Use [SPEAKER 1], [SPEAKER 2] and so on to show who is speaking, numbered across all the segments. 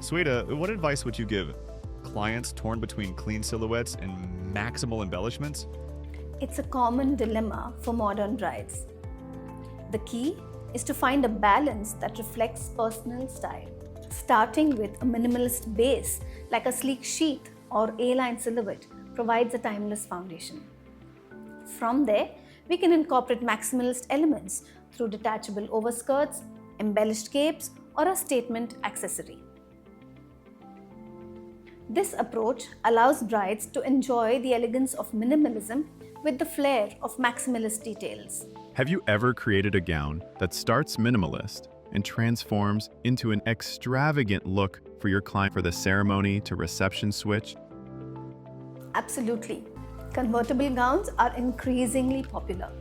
[SPEAKER 1] Sweta, what advice would you give clients torn between clean silhouettes and maximal embellishments?
[SPEAKER 2] It's a common dilemma for modern brides. The key is to find a balance that reflects personal style, starting with a minimalist base like a sleek sheath or A-line silhouette provides a timeless foundation. From there, we can incorporate maximalist elements through detachable overskirts, embellished capes, or a statement accessory. This approach allows brides to enjoy the elegance of minimalism with the flair of maximalist details.
[SPEAKER 3] Have you ever created a gown that starts minimalist and transforms into an extravagant look for your client for the ceremony to reception switch?
[SPEAKER 2] Absolutely. Convertible gowns are increasingly popular.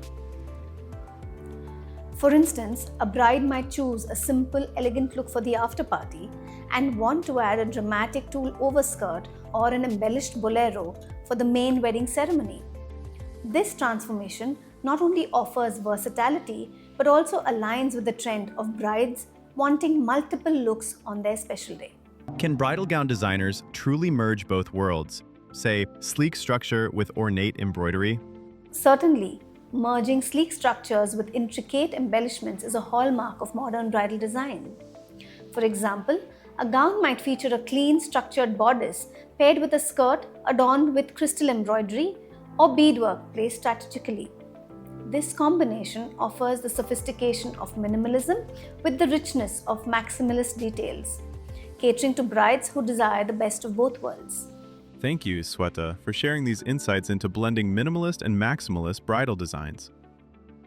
[SPEAKER 2] For instance, a bride might choose a simple, elegant look for the after party and want to add a dramatic tulle overskirt or an embellished bolero for the main wedding ceremony. This transformation not only offers versatility but also aligns with the trend of brides wanting multiple looks on their special day.
[SPEAKER 3] Can bridal gown designers truly merge both worlds, say sleek structure with ornate embroidery?
[SPEAKER 2] Certainly, merging sleek structures with intricate embellishments is a hallmark of modern bridal design. For example, a gown might feature a clean, structured bodice paired with a skirt adorned with crystal embroidery or beadwork placed strategically. This combination offers the sophistication of minimalism with the richness of maximalist details, catering to brides who desire the best of both worlds.
[SPEAKER 3] Thank you, Sweta, for sharing these insights into blending minimalist and maximalist bridal designs.